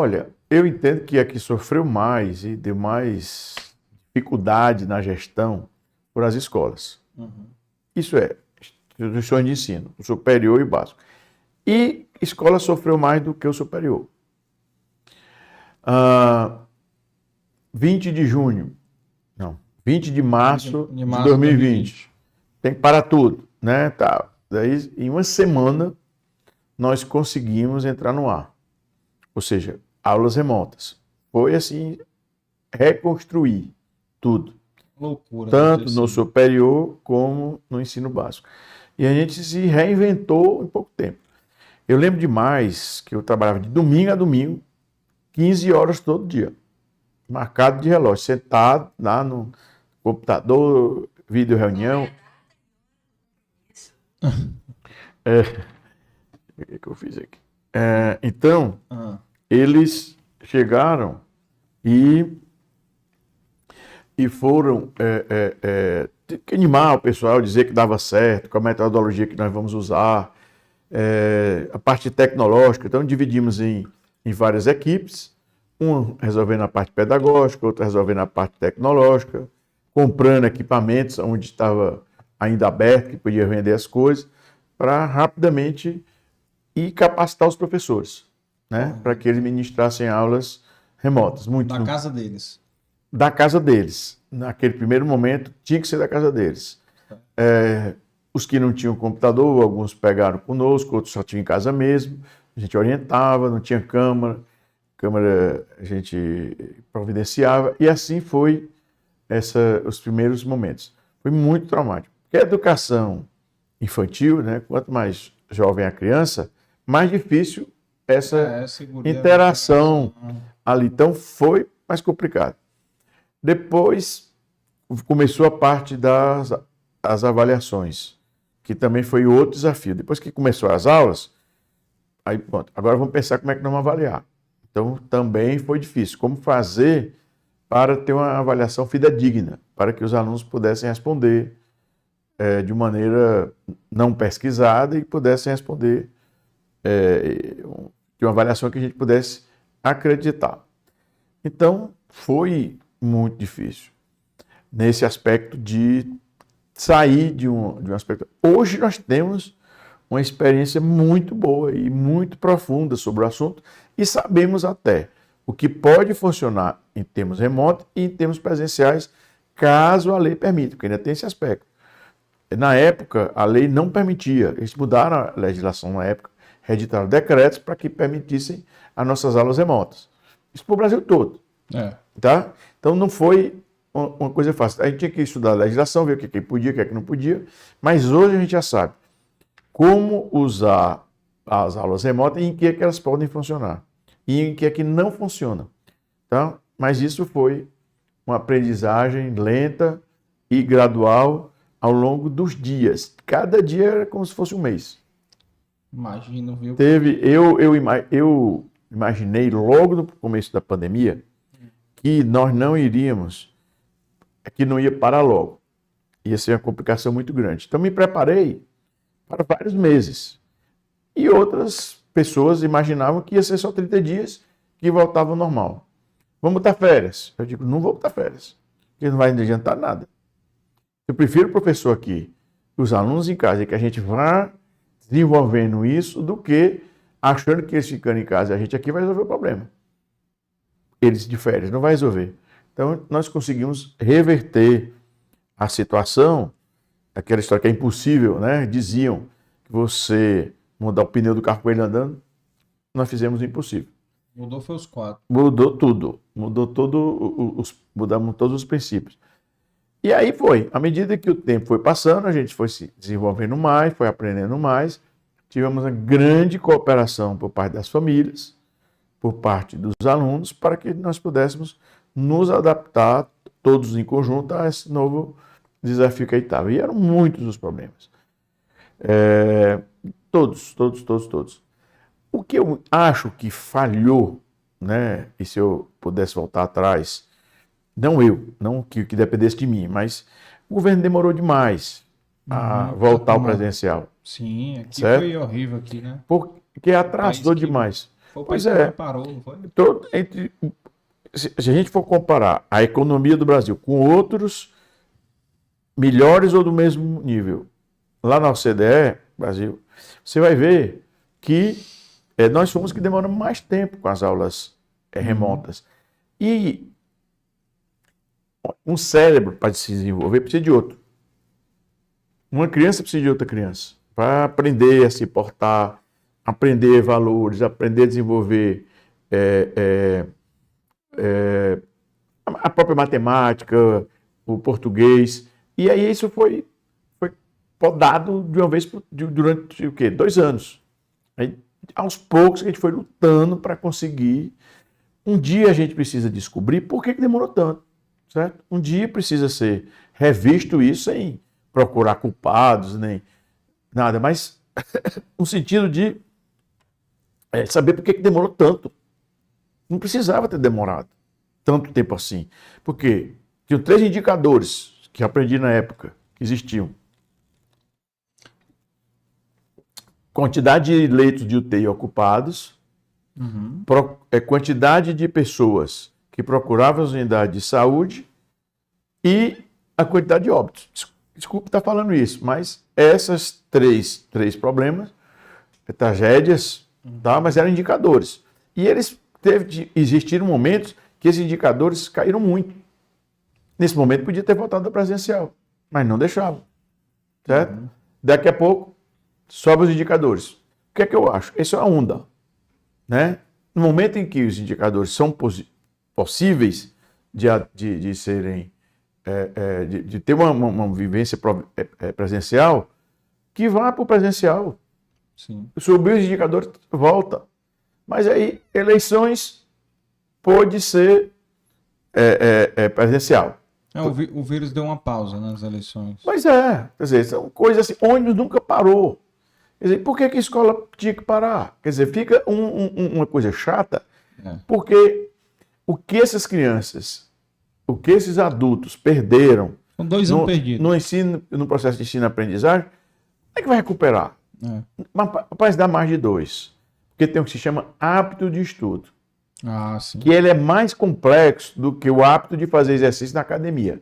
Olha, eu entendo que a que sofreu mais e deu mais dificuldade na gestão foram as escolas. Isso é, instituições de ensino, o superior e o básico. E escola sofreu mais do que o superior. 20 de junho, não, 20 de março De de março de 2020. Tem que parar tudo, né? Tá. Daí, em uma semana, nós conseguimos entrar no ar. Ou seja, aulas remotas. Foi assim, reconstruir tudo. Loucura. Tanto deve ter no sido. superior como no ensino básico. E a gente se reinventou em pouco tempo. Eu lembro demais que eu trabalhava de domingo a domingo, 15 horas todo dia, marcado de relógio, sentado lá no computador, vídeo reunião. O que eu fiz aqui? Então, Ah, eles chegaram e foram animar o pessoal, dizer que dava certo, com a metodologia que nós vamos usar, a parte tecnológica. Então, dividimos em várias equipes, um resolvendo a parte pedagógica, outro resolvendo a parte tecnológica, comprando equipamentos onde estava ainda aberto, que podia vender as coisas, para rapidamente e capacitar os professores, né, para que eles ministrassem aulas remotas. da casa deles. Da casa deles. Naquele primeiro momento, tinha que ser da casa deles. Os que não tinham computador, alguns pegaram conosco, outros só tinham em casa mesmo. A gente orientava, não tinha câmera a gente providenciava, e assim foi os primeiros momentos. Foi muito traumático. Porque a educação infantil, né, quanto mais jovem a criança, mais difícil essa Segurança, interação ali. Então foi mais complicado. Depois começou a parte das avaliações, que também foi outro desafio. Depois que começou as aulas, aí pronto, agora vamos pensar como é que nós vamos avaliar. Então também foi difícil. Como fazer para ter uma avaliação fidedigna, para que os alunos pudessem responder de maneira não pesquisada e pudessem responder de uma avaliação que a gente pudesse acreditar. Então, foi muito difícil nesse aspecto de sair de um aspecto. Hoje nós temos uma experiência muito boa e muito profunda sobre o assunto e sabemos até o que pode funcionar em termos remotos e em termos presenciais, caso a lei permita, porque ainda tem esse aspecto. Na época, a lei não permitia, eles mudaram a legislação na época, reeditaram decretos para que permitissem as nossas aulas remotas. Isso para o Brasil todo. Tá? Então não foi uma coisa fácil. A gente tinha que estudar a legislação, ver o que podia, o que não podia, mas hoje a gente já sabe como usar as aulas remotas e em que é que elas podem funcionar e em que é que não funciona. Tá? Mas isso foi uma aprendizagem lenta e gradual ao longo dos dias. Cada dia era como se fosse um mês. Imagino, viu? Eu imaginei logo no começo da pandemia que nós não iríamos, que não ia parar logo. Ia ser uma complicação muito grande. Então me preparei para vários meses. E outras pessoas imaginavam que ia ser só 30 dias que voltava ao normal. Vamos botar férias. Eu digo, não vou botar férias, porque não vai adiantar nada. Eu prefiro o professor aqui, os alunos em casa, e que a gente vá desenvolvendo isso, do que achando que eles ficando em casa, a gente aqui vai resolver o problema. Eles de férias, não vai resolver. Então, nós conseguimos reverter a situação, aquela história que é impossível, né? Diziam que você mudar o pneu do carro com ele andando, nós fizemos o impossível. Mudou foi os 4. Mudou tudo, mudamos todos os princípios. E aí foi, à medida que o tempo foi passando, a gente foi se desenvolvendo mais, foi aprendendo mais, tivemos uma grande cooperação por parte das famílias, por parte dos alunos, para que nós pudéssemos nos adaptar todos em conjunto a esse novo desafio que aí estava. E eram muitos os problemas. Todos. O que eu acho que falhou, né, e se eu pudesse voltar atrás, não que dependesse de mim, mas o governo demorou demais a voltar ao presencial. Sim, aqui certo? foi horrível aqui, né? Porque atrasou demais. Foi o Pois país que é. mais parou, não foi? Se a gente for comparar a economia do Brasil com outros melhores ou do mesmo nível, lá na OCDE, Brasil, você vai ver que nós fomos que demoramos mais tempo com as aulas remotas. E um cérebro, para se desenvolver, precisa de outro. Uma criança precisa de outra criança. Para aprender a se portar, aprender valores, aprender a desenvolver a própria matemática, o português. E aí isso foi podado de uma vez durante o quê? 2 anos. Aí, aos poucos a gente foi lutando para conseguir. Um dia a gente precisa descobrir por que demorou tanto, certo? Um dia precisa ser revisto isso sem procurar culpados, nem nada, mas no sentido de saber por que demorou tanto. Não precisava ter demorado tanto tempo assim. Porque tinham 3 indicadores que eu aprendi na época, que existiam. Quantidade de leitos de UTI ocupados, quantidade de pessoas que procuravam as unidades de saúde e a quantidade de óbitos. Desculpe estar falando isso, mas essas três problemas, tragédias, tá? Mas eram indicadores. E eles existiram momentos que esses indicadores caíram muito. Nesse momento podia ter voltado ao presencial, mas não deixavam, certo? Daqui a pouco sobe os indicadores. O que é que eu acho? Isso é uma onda, né? No momento em que os indicadores são possíveis de serem, de ter uma vivência presencial, que vá para o presencial. Sim. Subir os indicadores, volta. Mas aí, eleições pode ser presencial. O vírus deu uma pausa nas eleições. Mas quer dizer, são coisas assim, ônibus nunca parou. Quer dizer, por que a escola tinha que parar? Quer dizer, fica uma coisa chata, porque o que essas crianças, o que esses adultos perderam São 2 anos perdidos. no processo de ensino-aprendizagem, como é que vai recuperar? Mas dá mais de 2. Porque tem o que se chama hábito de estudo. Ah, sim. Que ele é mais complexo do que o hábito de fazer exercício na academia.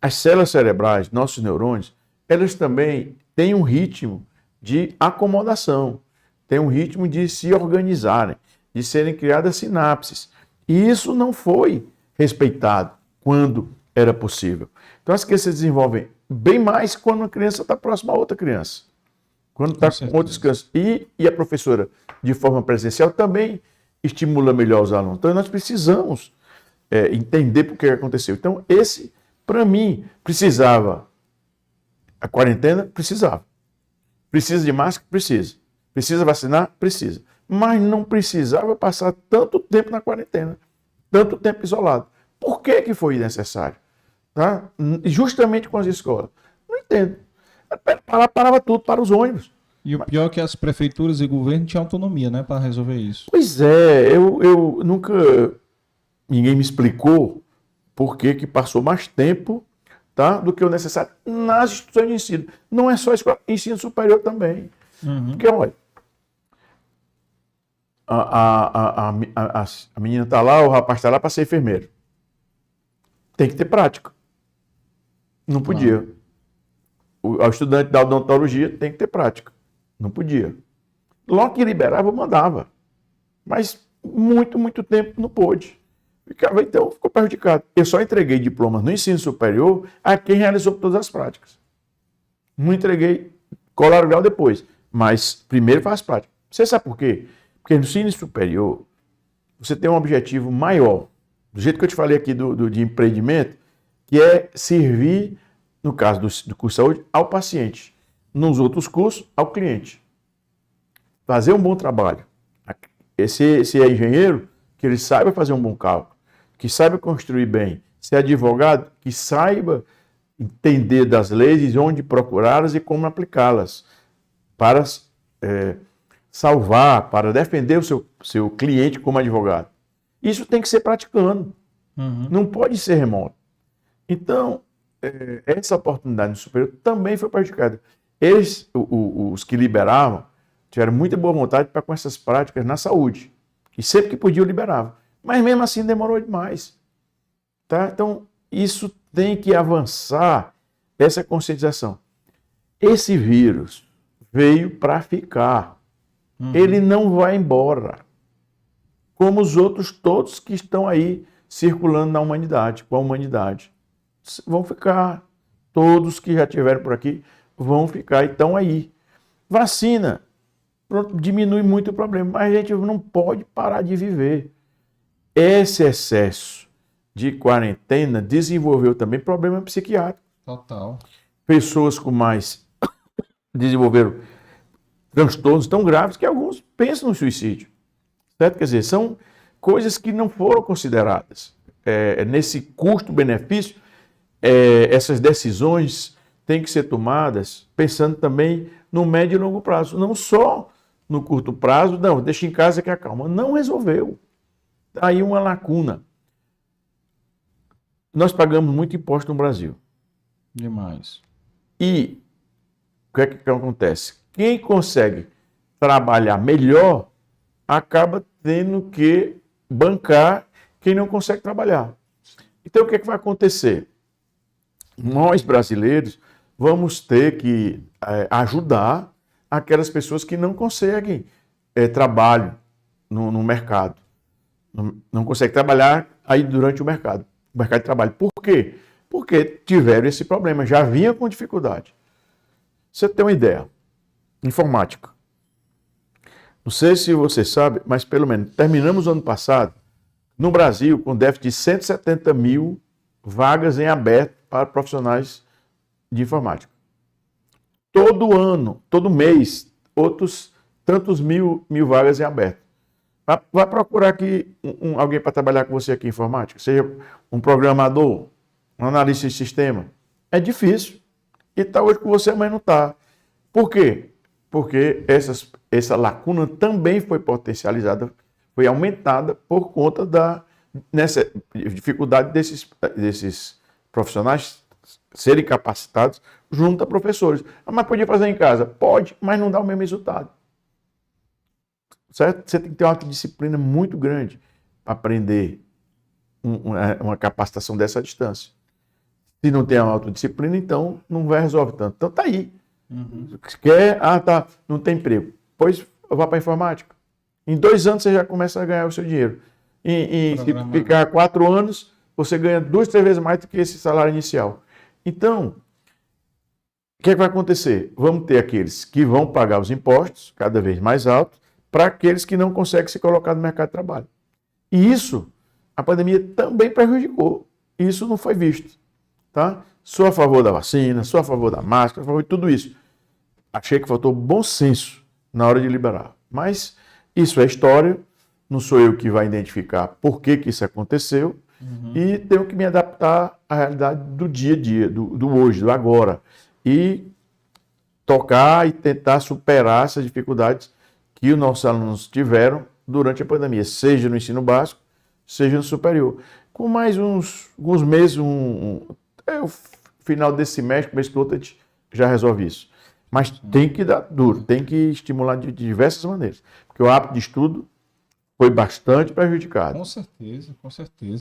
As células cerebrais, nossos neurônios, elas também têm um ritmo de acomodação, têm um ritmo de se organizarem, de serem criadas sinapses. E isso não foi respeitado quando era possível. Então as crianças desenvolvem bem mais quando uma criança está próxima a outra criança. Quando está com outras crianças. E a professora, de forma presencial, também estimula melhor os alunos. Então, nós precisamos entender por que aconteceu. Então, esse, para mim, precisava. A quarentena? Precisava. Precisa de máscara? Precisa. Precisa vacinar? Precisa. Mas não precisava passar tanto tempo na quarentena, tanto tempo isolado. Por que foi necessário? Tá? Justamente com as escolas. Não entendo. Parava tudo para os ônibus. E o pior é que as prefeituras e governo tinham autonomia, né, para resolver isso. Pois é, eu nunca... Ninguém me explicou por que passou mais tempo, tá, do que o necessário nas instituições de ensino. Não é só escola, ensino superior também. Porque, olha, a menina está lá, o rapaz está lá para ser enfermeiro. Tem que ter prática. Não podia. O estudante da odontologia tem que ter prática. Não podia. Logo que liberava, eu mandava. Mas muito tempo não pôde. Então ficou prejudicado. Eu só entreguei diplomas no ensino superior a quem realizou todas as práticas. Não entreguei colar o grau depois. Mas primeiro faz prática. Você sabe por quê? Porque no ensino superior você tem um objetivo maior. Do jeito que eu te falei aqui de empreendimento, que é servir, no caso do curso de saúde, ao paciente. Nos outros cursos, ao cliente. Fazer um bom trabalho. Esse é engenheiro, que ele saiba fazer um bom cálculo, que saiba construir bem. Se é advogado, que saiba entender das leis e onde procurá-las e como aplicá-las para salvar, para defender o seu cliente como advogado. Isso tem que ser praticando. Não pode ser remoto. Então, essa oportunidade no superior também foi prejudicada. Eles, os que liberavam, tiveram muita boa vontade para com essas práticas na saúde. E sempre que podiam, liberavam. Mas mesmo assim demorou demais. Tá? Então, isso tem que avançar, essa conscientização. Esse vírus veio para ficar. Ele não vai embora. Como os outros todos que estão aí circulando na humanidade, com a humanidade. Vão ficar. Todos que já tiveram por aqui vão ficar e estão aí. Vacina diminui muito o problema, mas a gente não pode parar de viver. Esse excesso de quarentena desenvolveu também problema psiquiátrico. Total. Pessoas com mais desenvolveram transtornos tão graves que alguns pensam no suicídio. Certo? Quer dizer, são coisas que não foram consideradas. Nesse custo-benefício, essas decisões têm que ser tomadas pensando também no médio e longo prazo. Não só no curto prazo, não, deixa em casa que acalma. Não resolveu. Aí uma lacuna. Nós pagamos muito imposto no Brasil. Demais. E o que é que acontece? Quem consegue trabalhar melhor acaba tendo que bancar quem não consegue trabalhar. Então, o que é que vai acontecer? Nós, brasileiros, vamos ter que ajudar aquelas pessoas que não conseguem trabalho no mercado. Não conseguem trabalhar aí durante o mercado de trabalho. Por quê? Porque tiveram esse problema, já vinha com dificuldade. Você tem uma ideia, informática. Não sei se você sabe, mas pelo menos terminamos o ano passado no Brasil com déficit de 170 mil vagas em aberto para profissionais de informática. Todo ano, todo mês, outros tantos mil vagas em aberto. Vai procurar aqui alguém para trabalhar com você aqui em informática, seja um programador, um analista de sistema. É difícil. E está hoje com você, mas não está. Por quê? Porque essa lacuna também foi potencializada, foi aumentada por conta nessa dificuldade desses profissionais serem capacitados junto a professores. Mas podia fazer em casa? Pode, mas não dá o mesmo resultado. Certo? Você tem que ter uma autodisciplina muito grande para aprender uma capacitação dessa distância. Se não tem uma autodisciplina, então não vai resolver tanto. Então tá aí. Quer, não tem emprego. Pois vá para a informática. Em 2 anos você já começa a ganhar o seu dinheiro. Se ficar 4 anos, você ganha 2, 3 vezes mais do que esse salário inicial. Então, o que é que vai acontecer? Vamos ter aqueles que vão pagar os impostos cada vez mais altos para aqueles que não conseguem se colocar no mercado de trabalho. E isso, a pandemia também prejudicou. Isso não foi visto. Tá? Sou a favor da vacina, sou a favor da máscara, a favor de tudo isso. Achei que faltou bom senso na hora de liberar. Mas isso é história, não sou eu que vai identificar por que isso aconteceu e tenho que me adaptar à realidade do dia a dia, do hoje, do agora. E tocar e tentar superar essas dificuldades que os nossos alunos tiveram durante a pandemia, seja no ensino básico, seja no superior. Com mais alguns meses, o final desse semestre, começo do outro, a gente já resolve isso. Mas tem que dar duro, tem que estimular de diversas maneiras. Porque o hábito de estudo foi bastante prejudicado. Com certeza, com certeza.